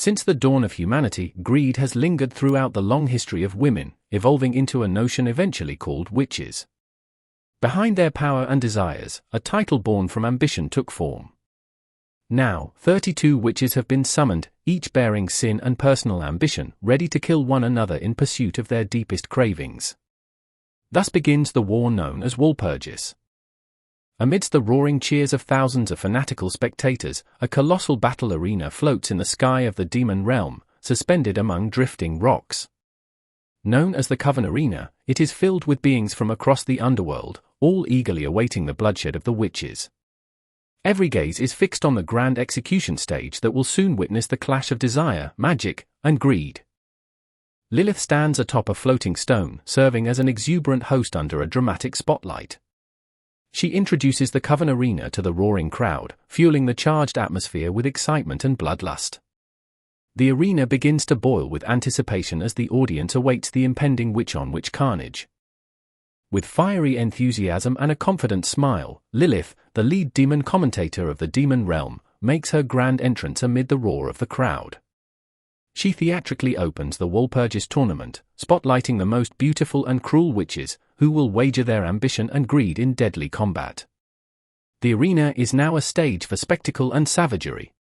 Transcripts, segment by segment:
Since the dawn of humanity, greed has lingered throughout the long history of women, evolving into a notion eventually called witches. Behind their power and desires, a title born from ambition took form. Now, 32 witches have been summoned, each bearing sin and personal ambition, ready to kill one another in pursuit of their deepest cravings. Thus begins the war known as Walpurgis. Amidst the roaring cheers of thousands of fanatical spectators, a colossal battle arena floats in the sky of the demon realm, suspended among drifting rocks. Known as the Coven Arena, it is filled with beings from across the underworld, all eagerly awaiting the bloodshed of the witches. Every gaze is fixed on the grand execution stage that will soon witness the clash of desire, magic, and greed. Lilith stands atop a floating stone, serving as an exuberant host under a dramatic spotlight. She introduces the Coven Arena to the roaring crowd, fueling the charged atmosphere with excitement and bloodlust. The arena begins to boil with anticipation as the audience awaits the impending witch-on-witch carnage. With fiery enthusiasm and a confident smile, Lilith, the lead demon commentator of the demon realm, makes her grand entrance amid the roar of the crowd. She theatrically opens the Walpurgis tournament, spotlighting the most beautiful and cruel witches, who will wager their ambition and greed in deadly combat. The arena is now a stage for spectacle and savagery.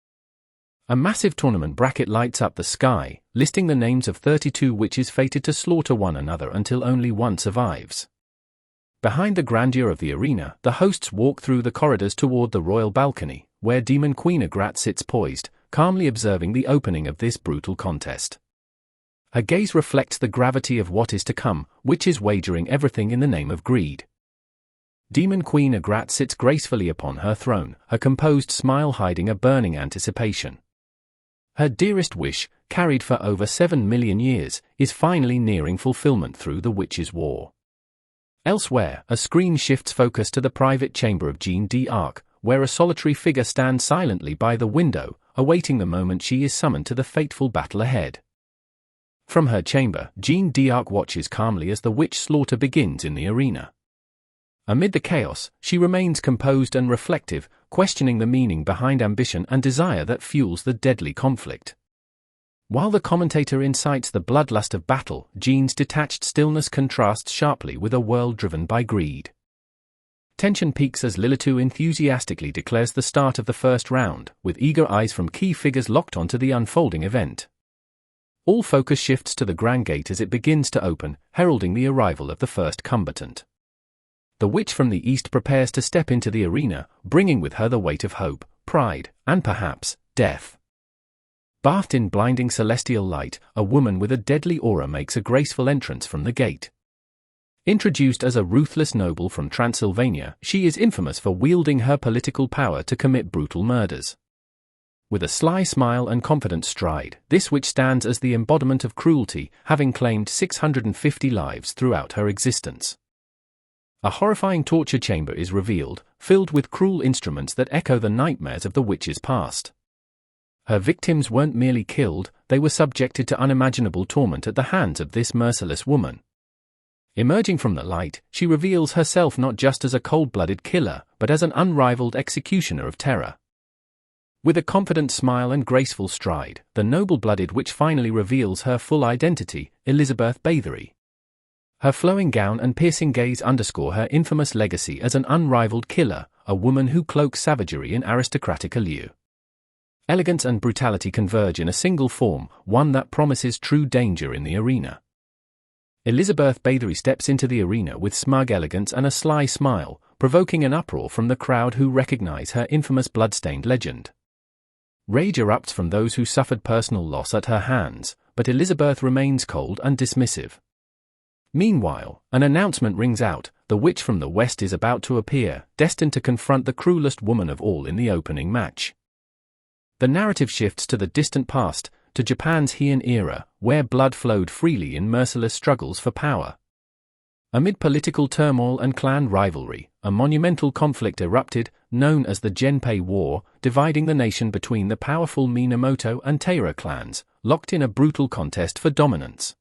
A massive tournament bracket lights up the sky, listing the names of 32 witches fated to slaughter one another until only one survives. Behind the grandeur of the arena, the hosts walk through the corridors toward the royal balcony, where Demon Queen Agrat sits poised, calmly observing the opening of this brutal contest. Her gaze reflects the gravity of what is to come, witches wagering everything in the name of greed. Demon Queen Agrat sits gracefully upon her throne, her composed smile hiding a burning anticipation. Her dearest wish, carried for over 7 million years, is finally nearing fulfillment through the witches' war. Elsewhere, a screen shifts focus to the private chamber of Joan of Arc, where a solitary figure stands silently by the window, awaiting the moment she is summoned to the fateful battle ahead. From her chamber, Joan of Arc watches calmly as the witch slaughter begins in the arena. Amid the chaos, she remains composed and reflective, questioning the meaning behind ambition and desire that fuels the deadly conflict. While the commentator incites the bloodlust of battle, Joan's detached stillness contrasts sharply with a world driven by greed. Tension peaks as Lilith enthusiastically declares the start of the first round, with eager eyes from key figures locked onto the unfolding event. All focus shifts to the Grand Gate as it begins to open, heralding the arrival of the first combatant. The witch from the east prepares to step into the arena, bringing with her the weight of hope, pride, and perhaps, death. Bathed in blinding celestial light, a woman with a deadly aura makes a graceful entrance from the gate. Introduced as a ruthless noble from Transylvania, she is infamous for wielding her political power to commit brutal murders. With a sly smile and confident stride, this witch stands as the embodiment of cruelty, having claimed 650 lives throughout her existence. A horrifying torture chamber is revealed, filled with cruel instruments that echo the nightmares of the witch's past. Her victims weren't merely killed, they were subjected to unimaginable torment at the hands of this merciless woman. Emerging from the light, she reveals herself not just as a cold-blooded killer, but as an unrivaled executioner of terror. With a confident smile and graceful stride, the noble-blooded witch finally reveals her full identity, Elizabeth Bathory. Her flowing gown and piercing gaze underscore her infamous legacy as an unrivaled killer, a woman who cloaks savagery in aristocratic allure. Elegance and brutality converge in a single form, one that promises true danger in the arena. Elizabeth Bathory steps into the arena with smug elegance and a sly smile, provoking an uproar from the crowd who recognize her infamous blood-stained legend. Rage erupts from those who suffered personal loss at her hands, but Elizabeth remains cold and dismissive. Meanwhile, an announcement rings out: the witch from the west is about to appear, destined to confront the cruelest woman of all in the opening match. The narrative shifts to the distant past, to Japan's Heian era, where blood flowed freely in merciless struggles for power. Amid political turmoil and clan rivalry, a monumental conflict erupted, known as the Genpei War, dividing the nation between the powerful Minamoto and Taira clans, locked in a brutal contest for dominance.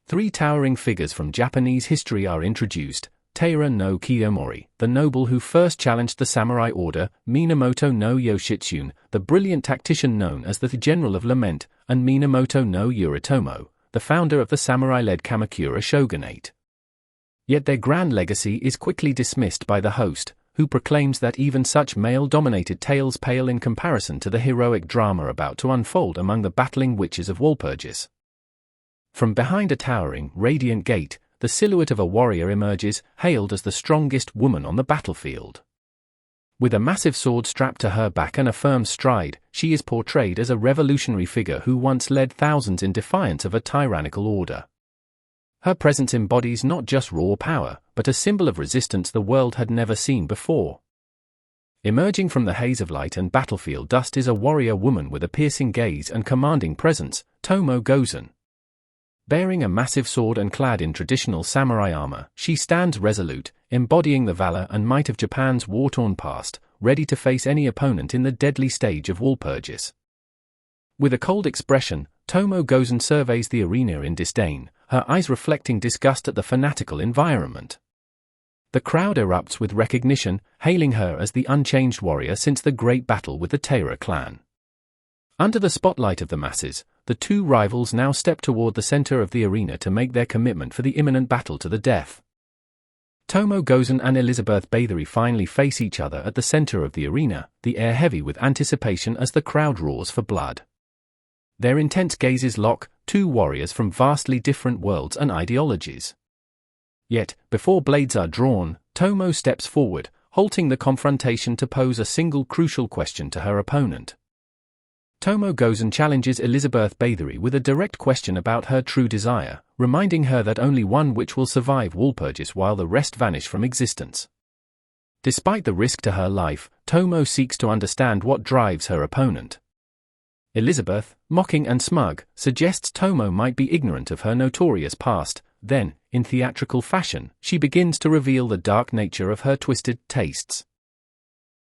Three towering figures from Japanese history are introduced: Taira no Kiyomori, the noble who first challenged the samurai order, Minamoto no Yoshitsune, the brilliant tactician known as the General of Lament, and Minamoto no Yoritomo, the founder of the samurai-led Kamakura shogunate. Yet their grand legacy is quickly dismissed by the host, who proclaims that even such male-dominated tales pale in comparison to the heroic drama about to unfold among the battling witches of Walpurgis. From behind a towering, radiant gate, the silhouette of a warrior emerges, hailed as the strongest woman on the battlefield. With a massive sword strapped to her back and a firm stride, she is portrayed as a revolutionary figure who once led thousands in defiance of a tyrannical order. Her presence embodies not just raw power, but a symbol of resistance the world had never seen before. Emerging from the haze of light and battlefield dust is a warrior woman with a piercing gaze and commanding presence, Tomo Gozen. Bearing a massive sword and clad in traditional samurai armor, she stands resolute, embodying the valor and might of Japan's war-torn past, ready to face any opponent in the deadly stage of Walpurgis. With a cold expression, Tomo Gozen surveys the arena in disdain, her eyes reflecting disgust at the fanatical environment. The crowd erupts with recognition, hailing her as the unchanged warrior since the great battle with the Taira clan. Under the spotlight of the masses, the two rivals now step toward the center of the arena to make their commitment for the imminent battle to the death. Tomo Gozen and Elizabeth Bathory finally face each other at the center of the arena, the air heavy with anticipation as the crowd roars for blood. Their intense gazes lock, two warriors from vastly different worlds and ideologies. Yet, before blades are drawn, Tomo steps forward, halting the confrontation to pose a single crucial question to her opponent. Tomo Gozen challenges Elizabeth Bathory with a direct question about her true desire, reminding her that only one witch will survive Walpurgis while the rest vanish from existence. Despite the risk to her life, Tomo seeks to understand what drives her opponent. Elizabeth, mocking and smug, suggests Tomo might be ignorant of her notorious past, then, in theatrical fashion, she begins to reveal the dark nature of her twisted tastes.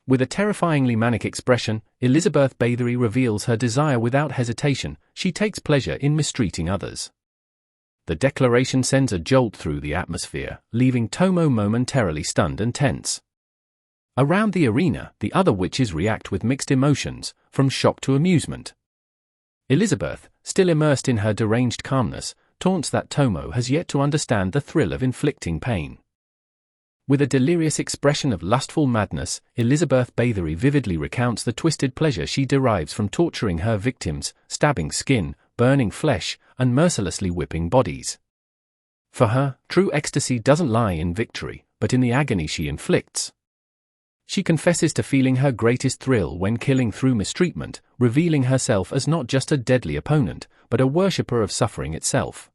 With a terrifyingly manic expression, Elizabeth Bathory reveals her desire without hesitation. She takes pleasure in mistreating others. The declaration sends a jolt through the atmosphere, leaving Tomo momentarily stunned and tense. Around the arena, the other witches react with mixed emotions, from shock to amusement. Elizabeth, still immersed in her deranged calmness, taunts that Tomo has yet to understand the thrill of inflicting pain. With a delirious expression of lustful madness, Elizabeth Bathory vividly recounts the twisted pleasure she derives from torturing her victims, stabbing skin, burning flesh, and mercilessly whipping bodies. For her, true ecstasy doesn't lie in victory, but in the agony she inflicts. She confesses to feeling her greatest thrill when killing through mistreatment, revealing herself as not just a deadly opponent, but a worshipper of suffering itself.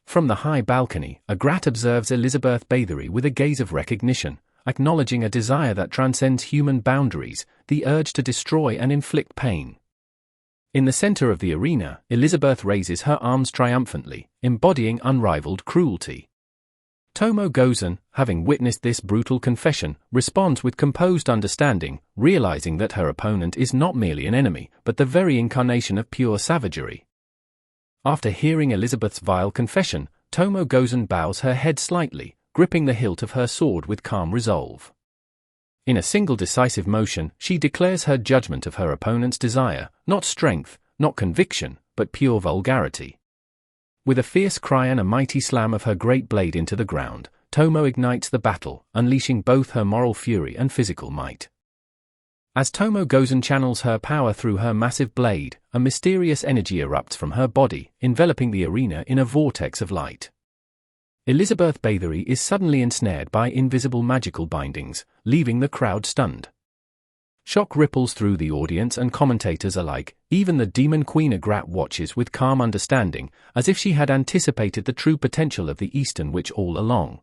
From the high balcony, a Grat observes Elizabeth Bathory with a gaze of recognition, acknowledging a desire that transcends human boundaries, the urge to destroy and inflict pain. In the center of the arena, Elizabeth raises her arms triumphantly, embodying unrivaled cruelty. Tomo Gozen, having witnessed this brutal confession, responds with composed understanding, realizing that her opponent is not merely an enemy, but the very incarnation of pure savagery. After hearing Elizabeth's vile confession, Tomo Gozen bows her head slightly, gripping the hilt of her sword with calm resolve. In a single decisive motion, she declares her judgment of her opponent's desire, not strength, not conviction, but pure vulgarity. With a fierce cry and a mighty slam of her great blade into the ground, Tomo ignites the battle, unleashing both her moral fury and physical might. As Tomo Gozen channels her power through her massive blade, a mysterious energy erupts from her body, enveloping the arena in a vortex of light. Elizabeth Bathory is suddenly ensnared by invisible magical bindings, leaving the crowd stunned. Shock ripples through the audience and commentators alike. Even the Demon Queen Agrat watches with calm understanding, as if she had anticipated the true potential of the Eastern Witch all along.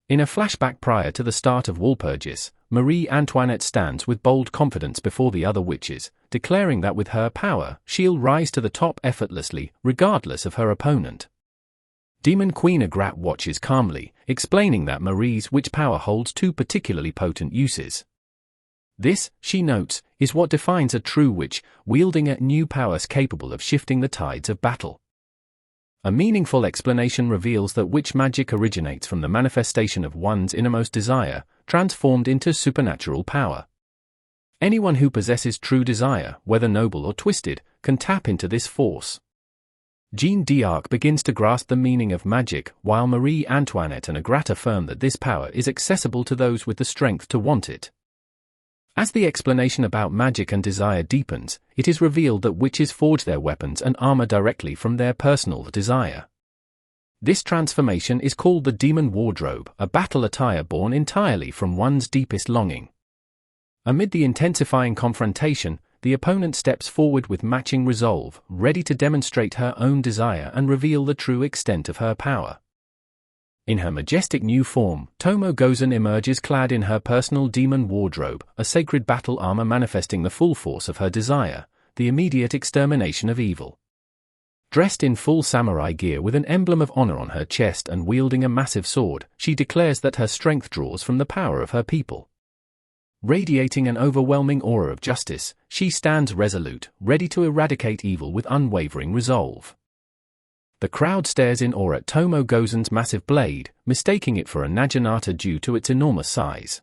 In a flashback prior to the start of Walpurgis, Marie Antoinette stands with bold confidence before the other witches, declaring that with her power, she'll rise to the top effortlessly, regardless of her opponent. Demon Queen Agrat watches calmly, explaining that Marie's witch power holds two particularly potent uses. This, she notes, is what defines a true witch, wielding a new powers capable of shifting the tides of battle. A meaningful explanation reveals that witch magic originates from the manifestation of one's innermost desire, transformed into supernatural power. Anyone who possesses true desire, whether noble or twisted, can tap into this force. Jeanne d'Arc begins to grasp the meaning of magic, while Marie Antoinette and Agathe affirm that this power is accessible to those with the strength to want it. As the explanation about magic and desire deepens, it is revealed that witches forge their weapons and armor directly from their personal desire. This transformation is called the demon wardrobe, a battle attire born entirely from one's deepest longing. Amid the intensifying confrontation, the opponent steps forward with matching resolve, ready to demonstrate her own desire and reveal the true extent of her power. In her majestic new form, Tomo Gozen emerges clad in her personal demon wardrobe, a sacred battle armor manifesting the full force of her desire, the immediate extermination of evil. Dressed in full samurai gear with an emblem of honor on her chest and wielding a massive sword, she declares that her strength draws from the power of her people. Radiating an overwhelming aura of justice, she stands resolute, ready to eradicate evil with unwavering resolve. The crowd stares in awe at Tomo Gozen's massive blade, mistaking it for a naginata due to its enormous size.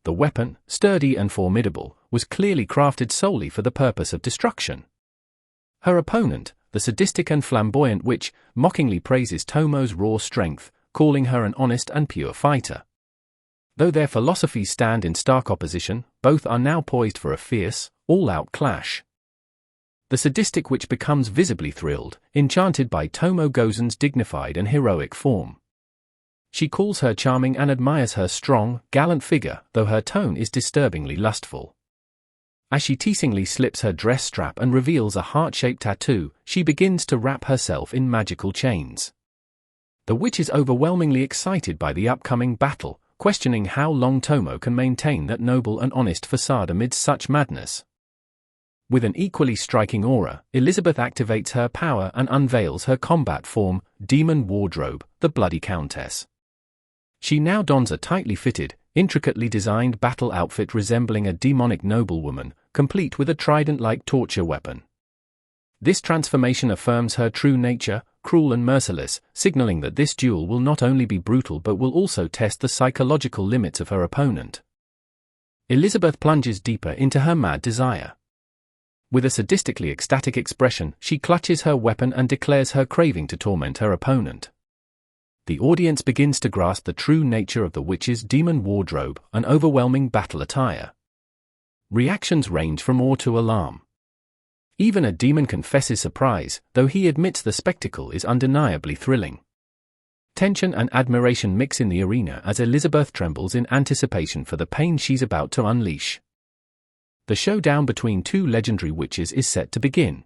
The weapon, sturdy and formidable, was clearly crafted solely for the purpose of destruction. Her opponent, the sadistic and flamboyant witch, mockingly praises Tomo's raw strength, calling her an honest and pure fighter. Though their philosophies stand in stark opposition, both are now poised for a fierce, all-out clash. The sadistic witch becomes visibly thrilled, enchanted by Tomo Gozen's dignified and heroic form. She calls her charming and admires her strong, gallant figure, though her tone is disturbingly lustful. As she teasingly slips her dress strap and reveals a heart-shaped tattoo, she begins to wrap herself in magical chains. The witch is overwhelmingly excited by the upcoming battle, questioning how long Tomo can maintain that noble and honest facade amid such madness. With an equally striking aura, Elizabeth activates her power and unveils her combat form, Demon Wardrobe, the Bloody Countess. She now dons a tightly fitted, intricately designed battle outfit resembling a demonic noblewoman, complete with a trident-like torture weapon. This transformation affirms her true nature, cruel and merciless, signaling that this duel will not only be brutal but will also test the psychological limits of her opponent. Elizabeth plunges deeper into her mad desire. With a sadistically ecstatic expression, she clutches her weapon and declares her craving to torment her opponent. The audience begins to grasp the true nature of the witch's demon wardrobe, an overwhelming battle attire. Reactions range from awe to alarm. Even a demon confesses surprise, though he admits the spectacle is undeniably thrilling. Tension and admiration mix in the arena as Elizabeth trembles in anticipation for the pain she's about to unleash. The showdown between two legendary witches is set to begin.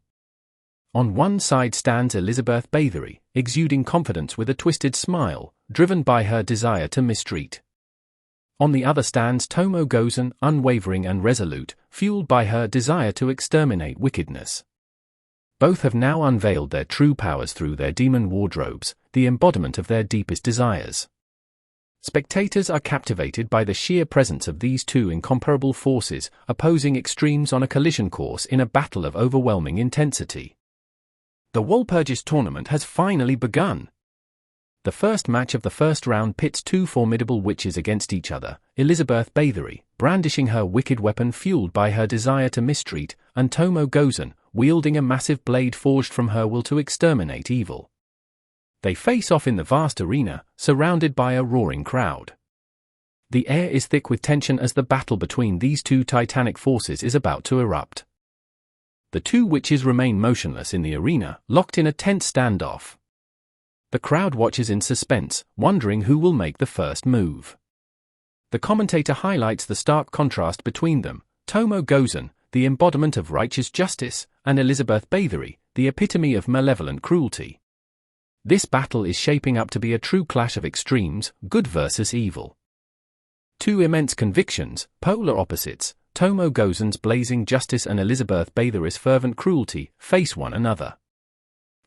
On one side stands Elizabeth Bathory, exuding confidence with a twisted smile, driven by her desire to mistreat. On the other stands Tomo Gozen, unwavering and resolute, fueled by her desire to exterminate wickedness. Both have now unveiled their true powers through their demon wardrobes, the embodiment of their deepest desires. Spectators are captivated by the sheer presence of these two incomparable forces, opposing extremes on a collision course in a battle of overwhelming intensity. The Walpurgis tournament has finally begun. The first match of the first round pits two formidable witches against each other, Elizabeth Bathory, brandishing her wicked weapon fueled by her desire to mistreat, and Tomo Gozen, wielding a massive blade forged from her will to exterminate evil. They face off in the vast arena, surrounded by a roaring crowd. The air is thick with tension as the battle between these two titanic forces is about to erupt. The two witches remain motionless in the arena, locked in a tense standoff. The crowd watches in suspense, wondering who will make the first move. The commentator highlights the stark contrast between them, Tomo Gozen, the embodiment of righteous justice, and Elizabeth Bathory, the epitome of malevolent cruelty. This battle is shaping up to be a true clash of extremes, good versus evil. Two immense convictions, polar opposites, Tomo Gozen's blazing justice and Elizabeth Bathory's fervent cruelty, face one another.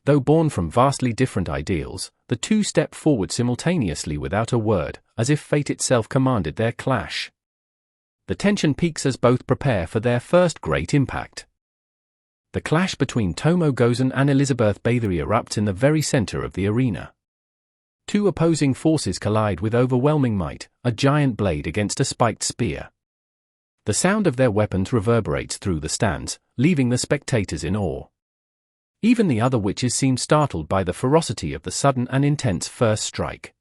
Though born from vastly different ideals, the two step forward simultaneously without a word, as if fate itself commanded their clash. The tension peaks as both prepare for their first great impact. The clash between Tomo Gozen and Elizabeth Bathory erupts in the very center of the arena. Two opposing forces collide with overwhelming might, a giant blade against a spiked spear. The sound of their weapons reverberates through the stands, leaving the spectators in awe. Even the other witches seem startled by the ferocity of the sudden and intense first strike.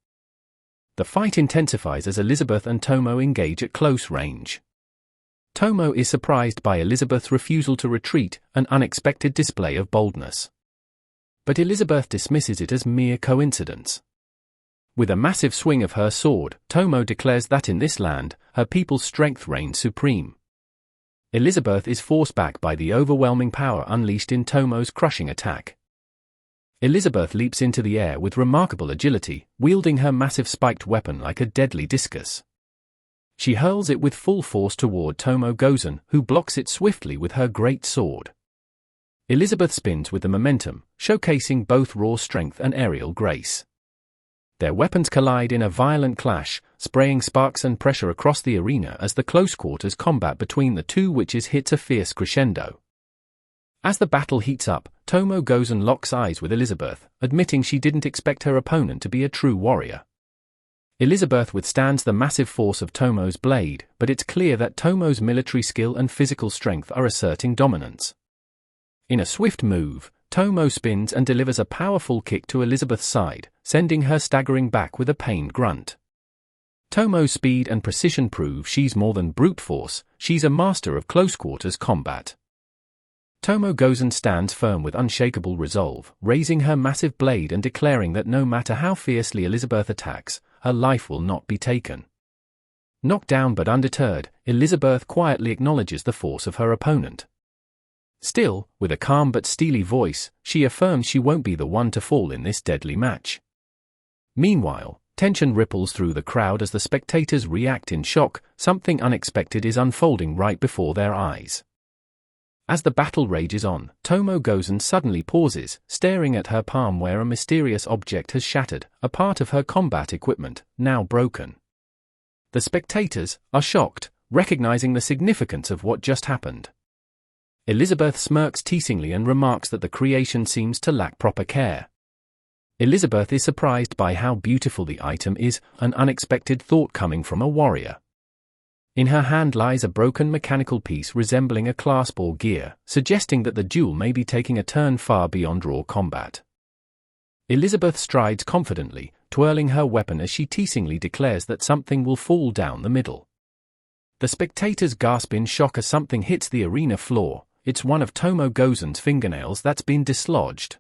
The fight intensifies as Elizabeth and Tomo engage at close range. Tomo is surprised by Elizabeth's refusal to retreat, an unexpected display of boldness. But Elizabeth dismisses it as mere coincidence. With a massive swing of her sword, Tomo declares that in this land, her people's strength reigns supreme. Elizabeth is forced back by the overwhelming power unleashed in Tomo's crushing attack. Elizabeth leaps into the air with remarkable agility, wielding her massive spiked weapon like a deadly discus. She hurls it with full force toward Tomo Gozen, who blocks it swiftly with her great sword. Elizabeth spins with the momentum, showcasing both raw strength and aerial grace. Their weapons collide in a violent clash, spraying sparks and pressure across the arena as the close-quarters combat between the two witches hits a fierce crescendo. As the battle heats up, Tomo Gozen locks eyes with Elizabeth, admitting she didn't expect her opponent to be a true warrior. Elizabeth withstands the massive force of Tomo's blade, but it's clear that Tomo's military skill and physical strength are asserting dominance. In a swift move, Tomo spins and delivers a powerful kick to Elizabeth's side, sending her staggering back with a pained grunt. Tomo's speed and precision prove she's more than brute force, she's a master of close-quarters combat. Tomo Gozen stands firm with unshakable resolve, raising her massive blade and declaring that no matter how fiercely Elizabeth attacks, her life will not be taken. Knocked down but undeterred, Elizabeth quietly acknowledges the force of her opponent. Still, with a calm but steely voice, she affirms she won't be the one to fall in this deadly match. Meanwhile, tension ripples through the crowd as the spectators react in shock. Something unexpected is unfolding right before their eyes. As the battle rages on, Tomo Gozen suddenly pauses, staring at her palm where a mysterious object has shattered, a part of her combat equipment, now broken. The spectators are shocked, recognizing the significance of what just happened. Elizabeth smirks teasingly and remarks that the creation seems to lack proper care. Elizabeth is surprised by how beautiful the item is, an unexpected thought coming from a warrior. In her hand lies a broken mechanical piece resembling a clasp or gear, suggesting that the jewel may be taking a turn far beyond raw combat. Elizabeth strides confidently, twirling her weapon as she teasingly declares that something will fall down the middle. The spectators gasp in shock as something hits the arena floor. It's one of Tomo Gozen's fingernails that's been dislodged.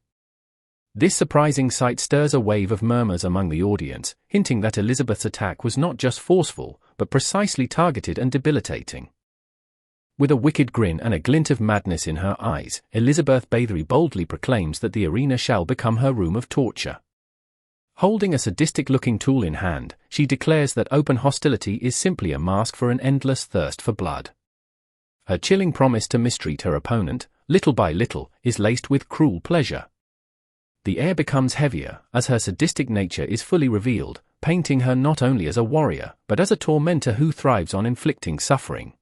This surprising sight stirs a wave of murmurs among the audience, hinting that Elizabeth's attack was not just forceful, but precisely targeted and debilitating. With a wicked grin and a glint of madness in her eyes, Elizabeth Bathory boldly proclaims that the arena shall become her room of torture. Holding a sadistic-looking tool in hand, she declares that open hostility is simply a mask for an endless thirst for blood. Her chilling promise to mistreat her opponent, little by little, is laced with cruel pleasure. The air becomes heavier as her sadistic nature is fully revealed, painting her not only as a warrior, but as a tormentor who thrives on inflicting suffering.